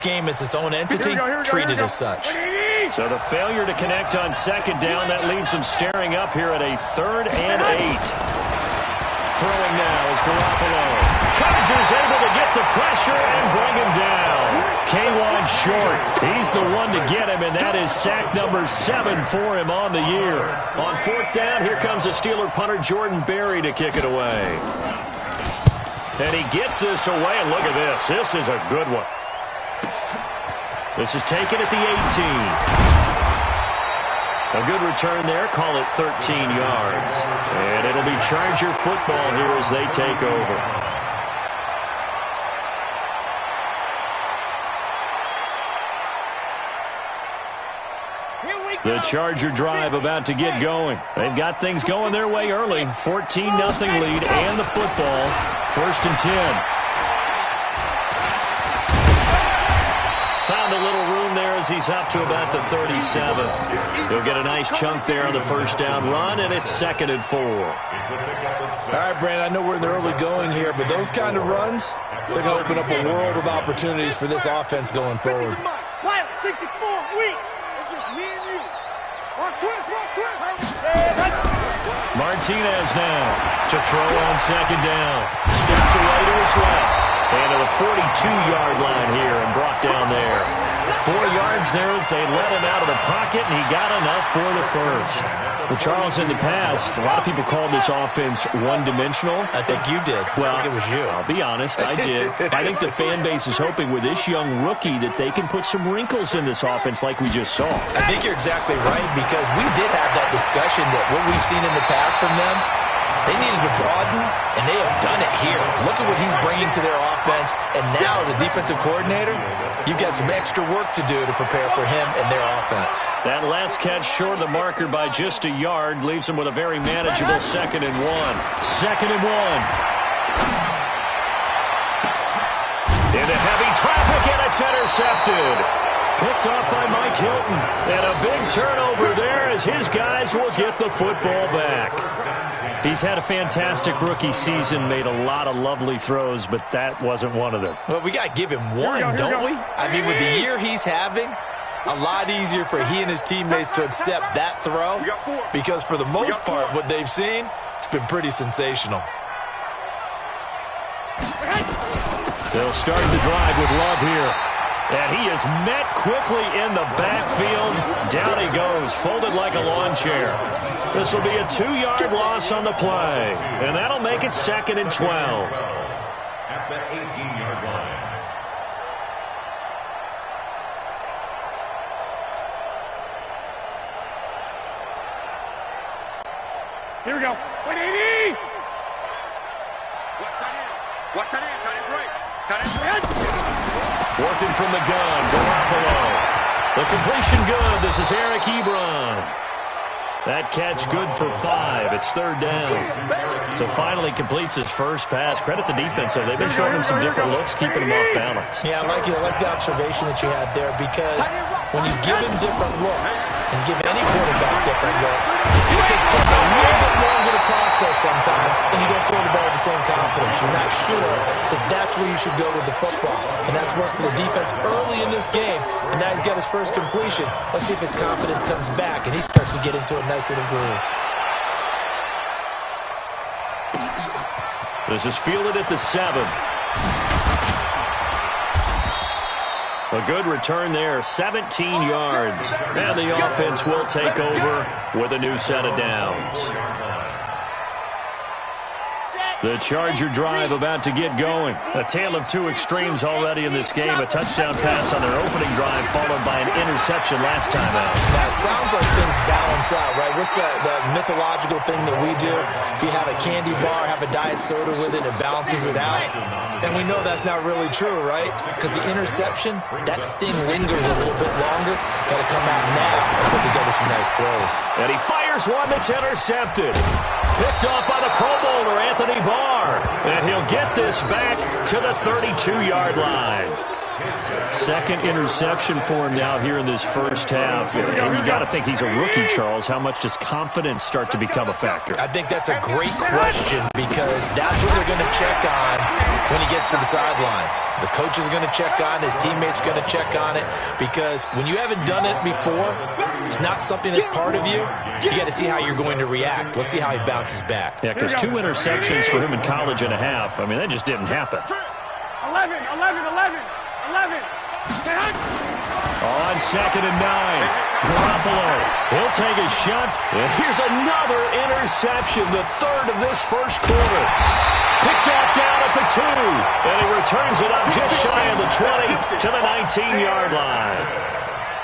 game is its own entity, treat it as such. So the failure to connect on second down, that leaves them staring up here at a 3rd and 8. Throwing now is Garoppolo. Chargers able to get the pressure and bring him down. K1 short. He's the one to get him, and that is sack number 7 for him on the year. On 4th down, here comes the Steeler punter Jordan Berry to kick it away. And he gets this away, and look at this. This is a good one. This is taken at the 18. A good return there. Call it 13 yards. And it'll be Charger football here as they take over. The Charger drive about to get going. They've got things going their way early. 14-0 lead and the football. 1st and 10. Found a little room there as he's up to about the 37. He'll get a nice chunk there on the 1st down run, and it's 2nd and 4. All right, Brandon, I know we're in the early going here, but those kind of runs, they're going to open up a world of opportunities for this offense going forward. 64 weak. It's just me and you. Watch twist. Martinez now to throw on 2nd down. Steps away to his left. And to the 42-yard line here and brought down there. 4 yards there as they let him out of the pocket, and he got enough for the 1st. Well, Charles, in the past, a lot of people called this offense one-dimensional. I think you did. Well, I think it was you. I'll be honest, I did. I think the fan base is hoping with this young rookie that they can put some wrinkles in this offense like we just saw. I think you're exactly right, because we did have that discussion that what we've seen in the past from them, they needed to broaden, and they have done it here. Look at what he's bringing to their offense, and now as a defensive coordinator, you've got some extra work to do to prepare for him and their offense. That last catch short of the marker by just a yard leaves him with a very manageable 2nd and 1. 2nd and 1. Into heavy traffic, and it's intercepted. Picked off by Mike Hilton. And a big turnover there as his guys will get the football back. He's had a fantastic rookie season, made a lot of lovely throws, but that wasn't one of them. Well, we got to give him one, don't we? I mean, with the year he's having, a lot easier for he and his teammates to accept that throw, because for the most part, what they've seen, it's been pretty sensational. They'll start the drive with Love here. And he is met quickly in the backfield. Down he goes, folded like a lawn chair. This will be a 2-yard loss on the play. And that'll make it 2nd and 12. At the 18-yard line. Here we go. 180. Watch tight end. Tight end's right. Tight end's right. Working from the gun, Garoppolo. The completion good. This is Eric Ebron. That catch good for 5. It's 3rd down. So finally completes his first pass. Credit the defense, though. They've been showing him some different looks, keeping him off balance. Yeah, I like the observation that you had there, because when you give him different looks and give any quarterback different looks, it takes just a little bit longer to process sometimes, and you don't throw the ball with the same confidence. You're not sure that that's where you should go with the football. And that's worked for the defense early in this game, and now he's got his first completion. Let's see if his confidence comes back and he starts to get into a nice little groove. This is fielded at the 7. A good return there, 17 yards. And the offense will take over with a new set of downs. The Charger drive about to get going. A tale of two extremes already in this game. A touchdown pass on their opening drive followed by an interception last time out. Now, it sounds like things balance out, right? What's that mythological thing that we do? If you have a candy bar, have a diet soda with it, it balances it out. And we know that's not really true, right? Because the interception, that sting lingers a little bit longer. Got to come out now and put together some nice plays. And he fires one that's intercepted. Picked off by the Pro Bowler, Anthony Barr. And he'll get this back to the 32-yard line. Second interception for him now here in this first half. And you got to think he's a rookie, Charles. How much does confidence start to become a factor? I think that's a great question because that's what they're going to check on when he gets to the sidelines. The coach is going to check on, his teammates going to check on it because when you haven't done it before, it's not something that's part of you. You got to see how you're going to react. Let's see how he bounces back. Yeah, because 2 interceptions for him in college and a half. I mean, that just didn't happen. 11. On 2nd and 9, Garoppolo. He'll take a shot. And here's another interception, the third of this first quarter. Picked off down at the 2. And he returns it up just shy of the 20 to the 19-yard line.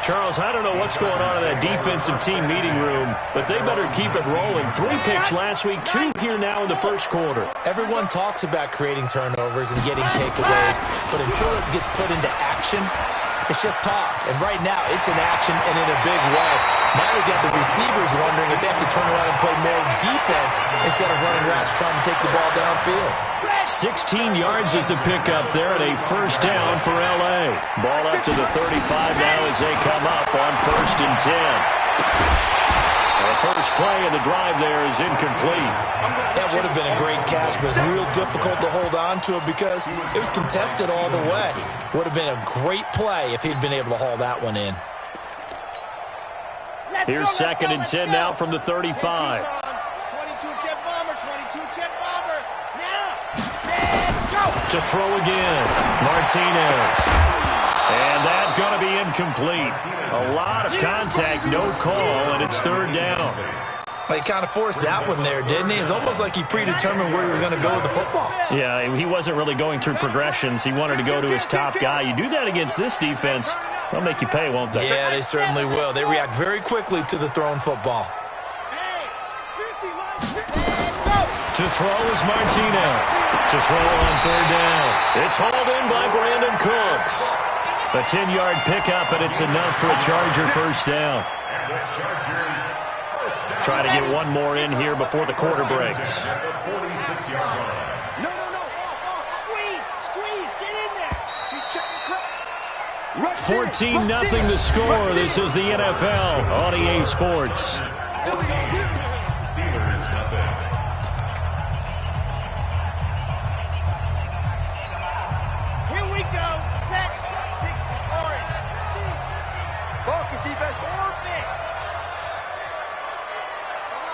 Charles, I don't know what's going on in that defensive team meeting room, but they better keep it rolling. 3 picks last week, 2 here now in the first quarter. Everyone talks about creating turnovers and getting takeaways, but until it gets put into action, it's just talk. And right now, it's in action and in a big way. Now we've got the receivers wondering if they have to turn around and play more defense instead of running routes trying to take the ball downfield. 16 yards is the pickup there and a first down for L.A. Ball up to the 35 now as they come up on 1st and 10. The first play of the drive there is incomplete. That would have been a great catch, but it's real difficult to hold on to it because it was contested all the way. Would have been a great play if he'd been able to haul that one in. Here's 2nd and 10 now from the 35. 22 jet bomber, 22 jet bomber. Now, set, go. To throw again, Martinez. And that's going to be incomplete. A lot of contact, no call, and it's 3rd down. He kind of forced that one there, didn't he? It's almost like he predetermined where he was going to go with the football. Yeah, he wasn't really going through progressions. He wanted to go to his top guy. You do that against this defense, they'll make you pay, won't they? Yeah, they certainly will. They react very quickly to the thrown football. To throw is Martinez. To throw on 3rd down. It's hauled in by Brandon Cooks. A 10-yard pickup, and it's enough for a Charger first down. Try to get one more in here before the quarter breaks. No. Squeeze, get in there. He's checking. 14-0 the score. This is the NFL on EA Sports. Here we go. Set. 60 orange. Focus defense. Orbit.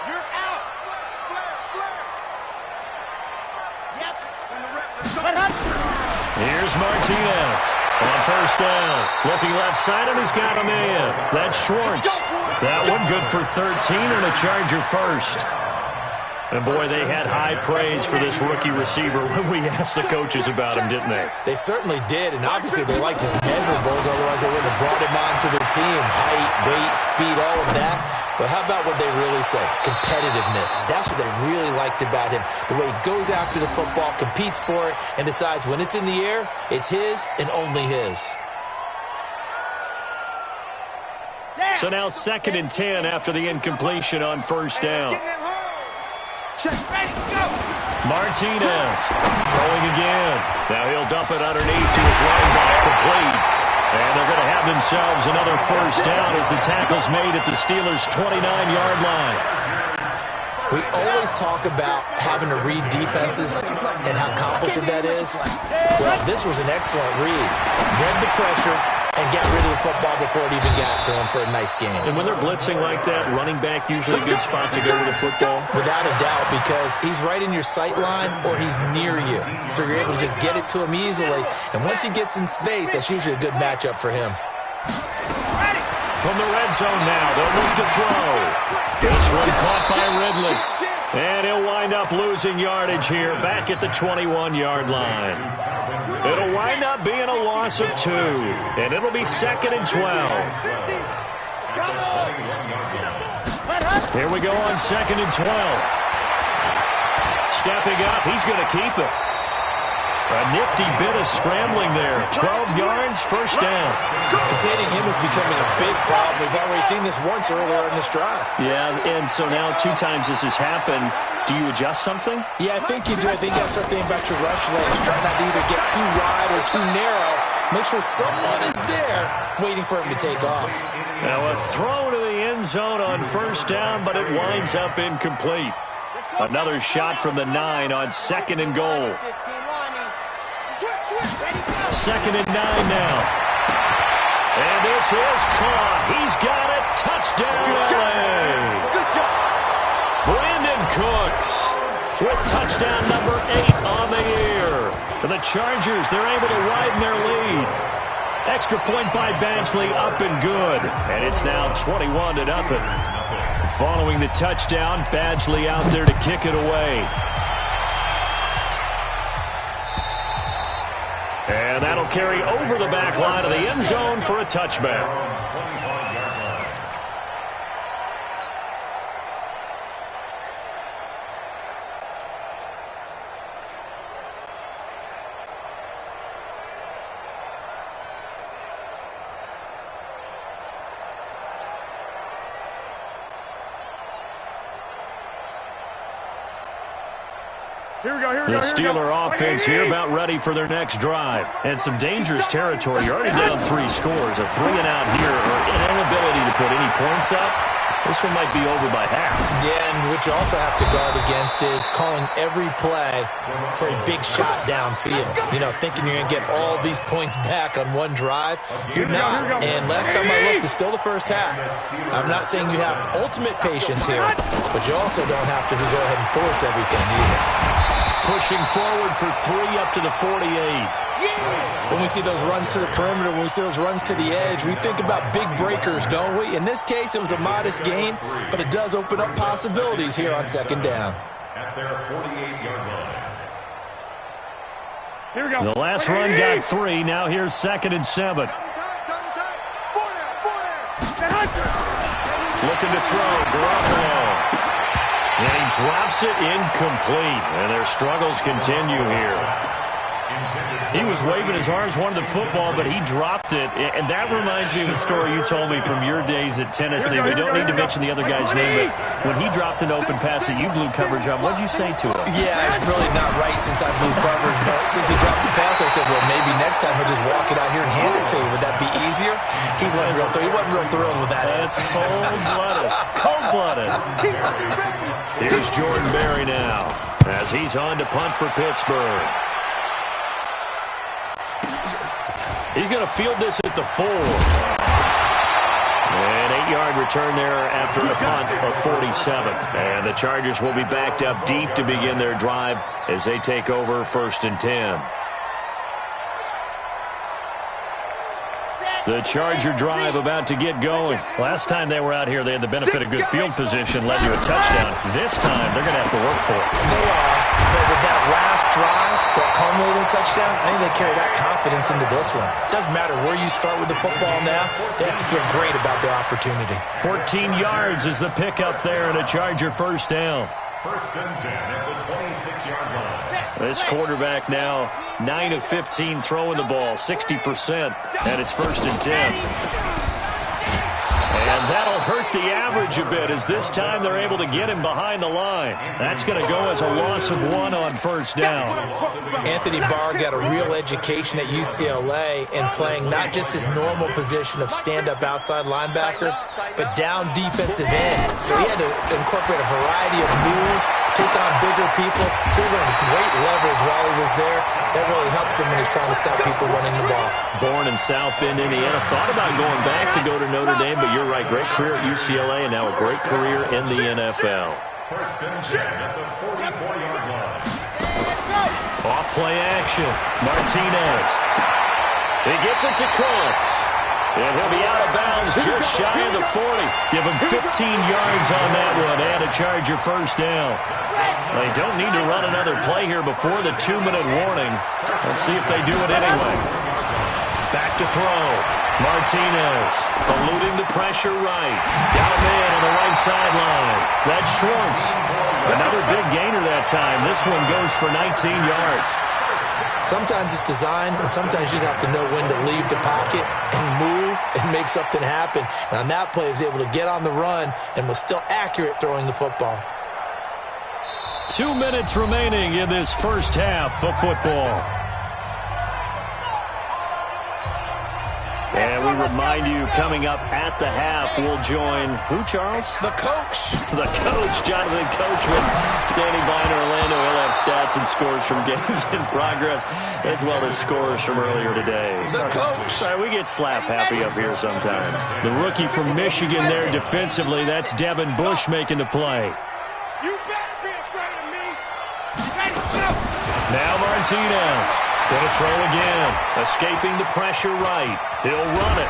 You're out. Flare. Yep. Here's Martinez on 1st down. Looking left side, and he's got him in. That's Schwartz. That one good for 13 and a Charger first. And, boy, they had high praise for this rookie receiver when we asked the coaches about him, didn't they? They certainly did, and obviously they liked his measurables, otherwise they wouldn't have brought him onto the team. Height, weight, speed, all of that. But how about what they really said? Competitiveness. That's what they really liked about him. The way he goes after the football, competes for it, and decides when it's in the air, it's his and only his. So now 2nd and 10 after the incompletion on 1st down. Martinez throwing again. Now he'll dump it underneath to his running back, complete. And they're going to have themselves another first down as the tackle's made at the Steelers' 29-yard line. We always talk about having to read defenses and how complicated that is. Well, this was an excellent read. Read the pressure and got rid of the football before it even got to him for a nice game. And when they're blitzing like that, running back usually a good spot to go to the football? Without a doubt, because he's right in your sight line or he's near you. So you're able to just get it to him easily. And once he gets in space, that's usually a good matchup for him. From the red zone now, they'll look to throw. This one caught by Ridley. And he'll wind up losing yardage here back at the 21-yard line. It'll wind up being a loss of 2. And it'll be 2nd and 12. Here we go on 2nd and 12. Stepping up, he's going to keep it. A nifty bit of scrambling there. 12 yards, first down. Containing him is becoming a big problem. We've already seen this once earlier in this drive. Yeah, and so now 2 times this has happened. Do you adjust something? Yeah, I think you do. I think you got to start thinking about your rush lanes. Try not to either get too wide or too narrow. make sure someone is there waiting for him to take off. Now a throw to the end zone on first down, but it winds up incomplete. Another shot from the 9 on 2nd and goal. 2nd and 9 now. And this is caught. He's got it. Touchdown, LA. Good job. Brandon Cooks with touchdown number 8 on the year. For the Chargers, they're able to widen their lead. Extra point by Badgley, up and good. And it's now 21-0. Following the touchdown, Badgley out there to kick it away. And that'll carry over the back line of the end zone for a touchback. The Steeler offense here about ready for their next drive. And some dangerous territory. You're already down 3 scores. A 3-and-out here or an inability to put any points up. This one might be over by half. Yeah, and what you also have to guard against is calling every play for a big shot downfield. You know, thinking you're going to get all these points back on one drive. You're not. And last time I looked, it's still the first half. I'm not saying you have ultimate patience here, but you also don't have to go ahead and force everything either. Pushing forward for 3 up to the 48. When we see those runs to the perimeter, when we see those runs to the edge, we think about big breakers, don't we? In this case, it was a modest gain, but it does open up possibilities here on 2nd down. At their 48-yard line. Here we go. The last run got 3. Now here's 2nd and 7. Looking to throw. Garoppolo. And he drops it incomplete. And their struggles continue here. He was waving his arms, wanted the football, but he dropped it. And that reminds me of the story you told me from your days at Tennessee. We don't need to mention the other guy's name, but when he dropped an open pass that you blew coverage on, what did you say to him? Yeah, it's really not right since I blew coverage, but since he dropped the pass, I said, well, maybe next time he'll just walk it out here and hand it to you. Would that be easier? He wasn't real thrilled with that. That's cold-blooded. Cold-blooded. Here's Jordan Berry now as he's on to punt for Pittsburgh. He's going to field this at the 4. An 8-yard return there after a punt of 47. And the Chargers will be backed up deep to begin their drive as they take over 1st and 10. The Charger drive about to get going. Last time they were out here, they had the benefit of good field position, led to a touchdown. This time, they're going to have to work for it. They are, but with that last drive, that culminating touchdown, I think they carry that confidence into this one. Doesn't matter where you start with the football now, they have to feel great about their opportunity. 14 yards is the pickup there and a Charger 1st down. 1st and 10 at the 26-yard line. This quarterback now 9 of 15 throwing the ball, 60%, and it's 1st and 10. And that'll hurt the average a bit as this time they're able to get him behind the line. That's going to go as a loss of 1 on 1st down. Anthony Barr got a real education at UCLA in playing not just his normal position of stand-up outside linebacker, but down defensive end. So he had to incorporate a variety of moves, take on bigger people. So he learned great leverage while he was there. That really helps him when he's trying to stop people running the ball. Born in South Bend, Indiana. Thought about going back to go to Notre Dame, but you're right. Great career at UCLA and now a great career in the NFL. 1st and 10 at the 44-yard line. Off play action. Martinez. He gets it to Cooks. And he'll be out of bounds just shy of the 40. Give him 15 yards on that one and a Charger 1st down. They don't need to run another play here before the 2-minute warning. Let's see if they do it anyway. Back to throw. Martinez eluding the pressure right. Got a man on the right sideline. That's Schwartz. Another big gainer that time. This one goes for 19 yards. Sometimes it's designed, and sometimes you just have to know when to leave the pocket and move and make something happen. And on that play, he was able to get on the run and was still accurate throwing the football. 2 minutes remaining in this 1st half of football. And we remind you, coming up at the half, we'll join who, Charles? The coach. The coach, Jonathan Coachman, standing by in Orlando. He'll have stats and scores from games in progress, as well as scores from earlier today. The coach. Sorry, we get slap happy up here sometimes. The rookie from Michigan there defensively. That's Devin Bush making the play. You better be afraid of me. Now Martinez. Going to throw again. Escaping the pressure right. He'll run it.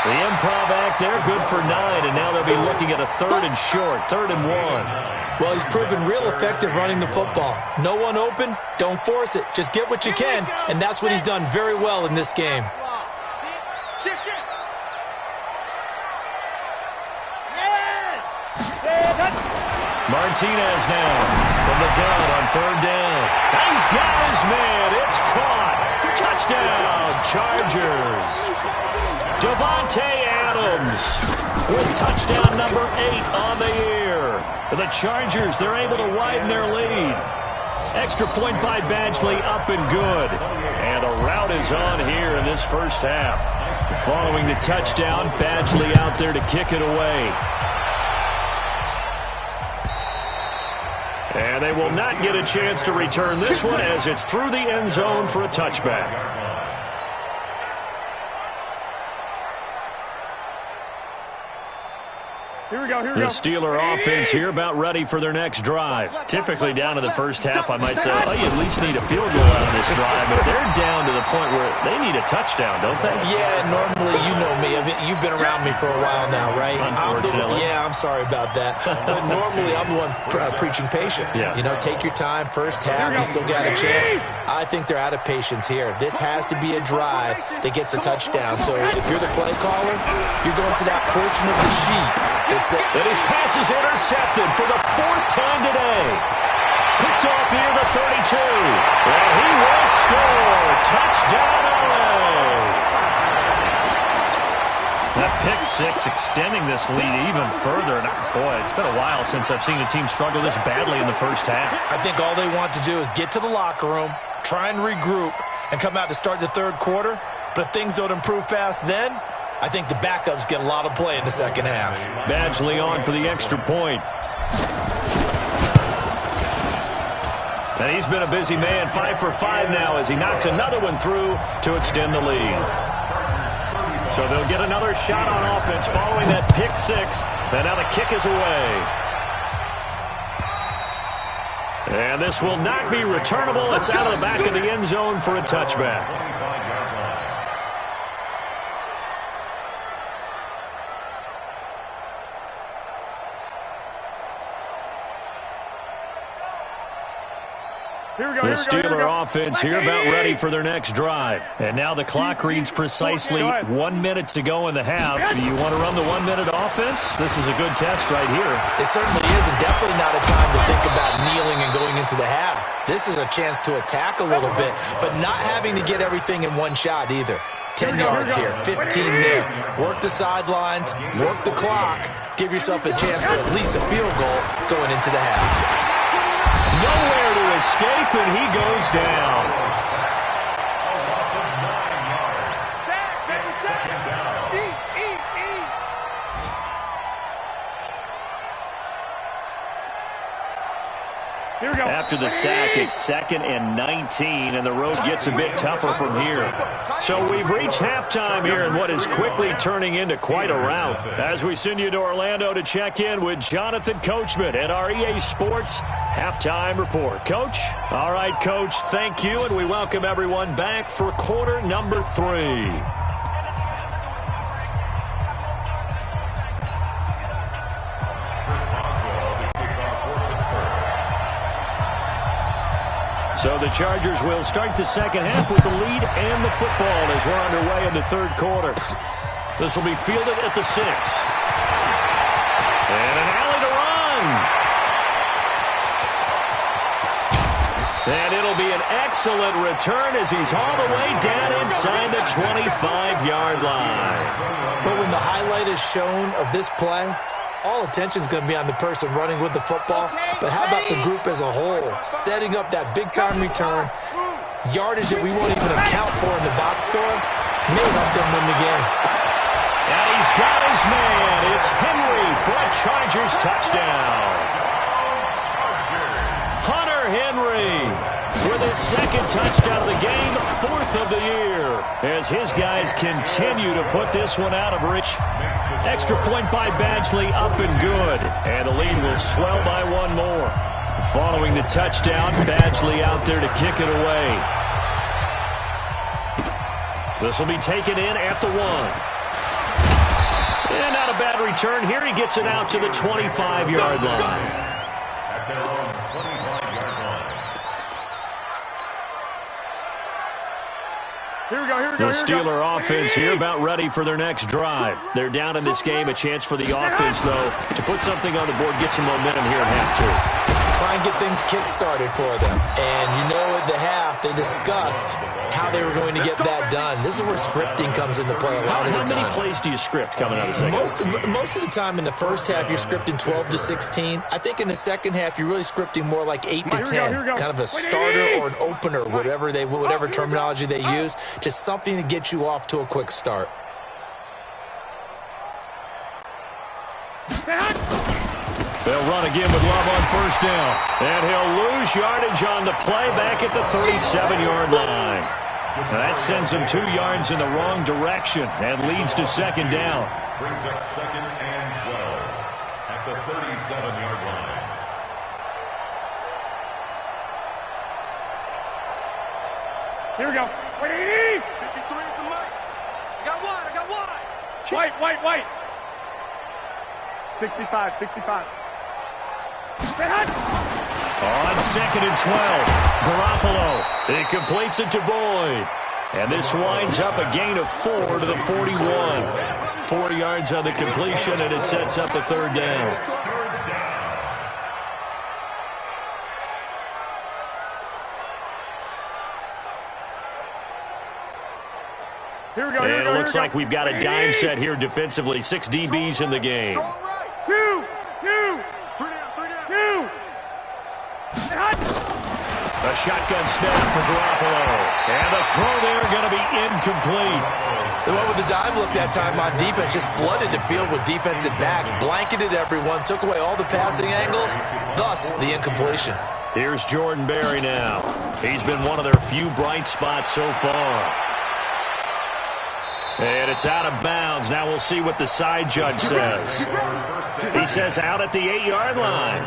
The improv act there, good for 9, and now they'll be looking at a 3rd and short, 3rd and 1. Well, he's proven real effective running the football. No one open, don't force it. Just get what you can, and that's what he's done very well in this game. Shift. Yes! Martinez now from the gun on 3rd down. He's got his man. It's caught. Touchdown, Chargers. Devontae Adams with touchdown number 8 on the year. The Chargers, they're able to widen their lead. Extra point by Badgley, up and good. And a rout is on here in this first half. Following the touchdown, Badgley out there to kick it away. And they will not get a chance to return this one as it's through the end zone for a touchback. Here we go. The Steeler offense here about ready for their next drive. Typically down to the first half, I might say, oh, you at least need a field goal out of this drive. But they're down to the point where they need a touchdown, don't they? Yeah, normally, you know me. I mean, you've been around me for a while now, right? Unfortunately. I'm sorry about that. But normally, I'm the one preaching patience. Yeah. You know, take your time. First half, you still got a chance. I think they're out of patience here. This has to be a drive that gets a touchdown. So if you're the play caller, you're going to that portion of the sheet. And his pass is intercepted for the 4th time today. Picked off near the 32. And he will score. Touchdown, LA. That pick 6 extending this lead even further. And boy, it's been a while since I've seen a team struggle this badly in the first half. I think all they want to do is get to the locker room, try and regroup, and come out to start the 3rd quarter. But if things don't improve fast then, I think the backups get a lot of play in the second half. Badgley on for the extra point. And he's been a busy man, 5 for 5 now as he knocks another one through to extend the lead. So they'll get another shot on offense following that pick 6. And now the kick is away. And this will not be returnable. It's out of the back of the end zone for a touchback. The Steeler offense here about ready for their next drive. And now the clock reads precisely 1 minute to go in the half. Do you want to run the 1 minute offense? This is a good test right here. It certainly is, and definitely not a time to think about kneeling and going into the half. This is a chance to attack a little bit, but not having to get everything in one shot either. 10 yards here, 15 there. Work the sidelines, work the clock, give yourself a chance for at least a field goal going into the half. Nowhere to escape, and he goes down. After the sack, it's 2nd and 19, and the road gets a bit tougher from here. So we've reached halftime here in what is quickly turning into quite a rout. As we send you to Orlando to check in with Jonathan Coachman at our EA Sports Halftime Report. Coach? All right, Coach, thank you, and we welcome everyone back for quarter number 3. So the Chargers will start the second half with the lead and the football as we're underway in the 3rd quarter. This will be fielded at the 6. And an alley to run. And it'll be an excellent return as he's all the way down inside the 25-yard line. But when the highlight is shown of this play, all attention is going to be on the person running with the football. But how about the group as a whole? Setting up that big-time return, yardage that we won't even account for in the box score. may help them win the game. And he's got his man. It's Henry for a Chargers touchdown. Hunter Henry with his second touchdown of the game, 4th of the year, as his guys continue to put this one out of reach. Extra point by Badgley, up and good. And the lead will swell by one more. Following the touchdown, Badgley out there to kick it away. This will be taken in at the 1. And not a bad return here. He gets it out to the 25-yard line. At their own 25-yard line. Here we go. The Steeler offense here about ready for their next drive. They're down in this game. A chance for the offense, though, to put something on the board, get some momentum here at half 2. Try and get things kick-started for them. And you know at the half, they discussed how they were going to get that done. This is where scripting comes into play a lot of the time. How many plays do you script coming out of the second? Most of the time in the first half, you're scripting 12 to 16. I think in the second half, you're really scripting more like 8 to 10. Kind of a starter or an opener, whatever terminology they use. Just something to get you off to a quick start. They'll run again with Love on first down. And he'll lose yardage on the play back at the 37-yard line. That sends him 2 yards in the wrong direction and leads to second down. Brings up 2nd and 12 at the 37-yard line. Here we go. 53 at the mic. I got one. White. 65. On 2nd and 12, Garoppolo. He completes it to Boyd. And this winds up a gain of 4 to the 41. 4 yards on the completion, and it sets up a 3rd down. And it looks like we've got a dime set here defensively. 6 DBs in the game. 2. A shotgun snap for Garoppolo. And the throw there going to be incomplete. They went with the dime look that time on defense, just flooded the field with defensive backs, blanketed everyone, took away all the passing angles, thus the incompletion. Here's Jordan Berry now. He's been one of their few bright spots so far. And it's out of bounds. Now we'll see what the side judge says. He says out at the 8-yard line.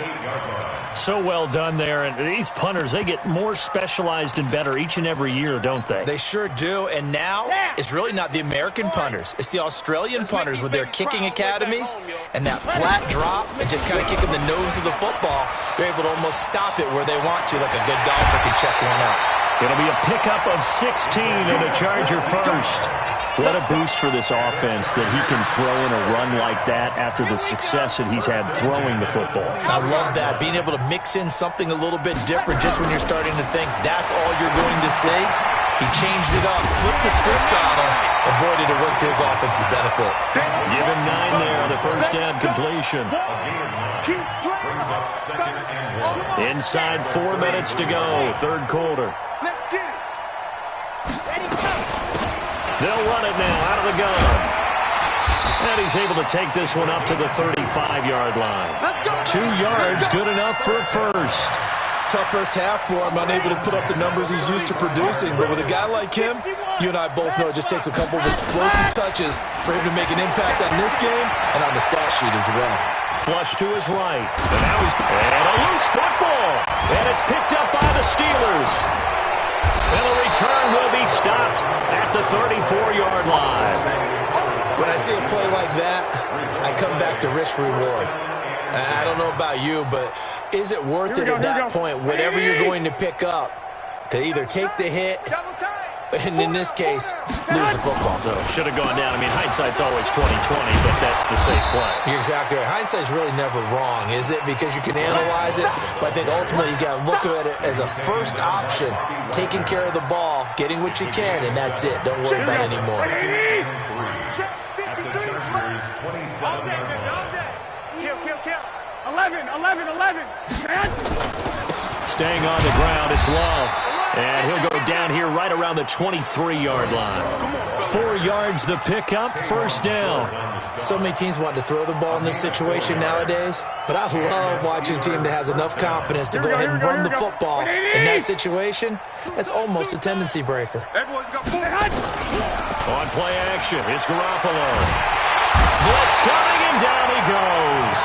So well done there. And these punters, they get more specialized and better each and every year, don't they? They sure do. And now it's really not the American punters. It's the Australian punters with their kicking academies and that flat drop and just kind of kicking the nose of the football. They're able to almost stop it where they want to, like a good golfer can check one up. It'll be a pickup of 16 and a Charger first. What a boost for this offense that he can throw in a run like that after the success that he's had throwing the football. I love that, being able to mix in something a little bit different just when you're starting to think that's all you're going to see. He changed it up, flipped the script on him, and boy, did it work to his offense's benefit. Give him 9 there on the first down completion. Brings up 2nd and 1. Inside 4 minutes to go, 3rd quarter. Let's get it. Ready, go. They'll run it now out of the gun. And he's able to take this one up to the 35-yard line. 2 yards, good enough for a first. Tough first half for him, unable to put up the numbers he's used to producing. But with a guy like him, you and I both know it just takes a couple of explosive touches for him to make an impact on this game and on the stat sheet as well. Flush to his right. And now he's... And a loose football. And it's picked up by the Steelers. And the return will be stopped at the 34-yard line. When I see a play like that, I come back to risk-reward. I don't know about you, but is it worth it at that point, whatever you're going to pick up, to either take the hit, and in this case, lose the football? So should have gone down. I mean, hindsight's always 20/20, but that's the safe play. You're exactly right. Hindsight's really never wrong, is it? Because you can analyze it, but I think ultimately you got to look at it as a first option, taking care of the ball, getting what you can, and that's it. Don't worry about it anymore. At the Chargers' 27-yard line. Kill. 11. Staying on the ground, it's Love. And he'll go down here right around the 23-yard line. 4 yards the pickup, first down. So many teams want to throw the ball in this situation nowadays, but I love watching a team that has enough confidence to go ahead and run the football in that situation. That's almost a tendency breaker. On play action, it's Garoppolo. Blitz coming, and down he goes.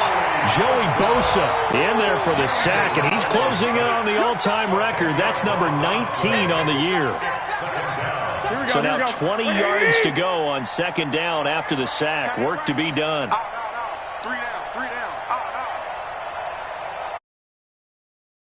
Joey Bosa in there for the sack, and he's closing in on the all-time record. That's number 19 on the year. So now 20 yards to go on second down after the sack. Work to be done. Three down.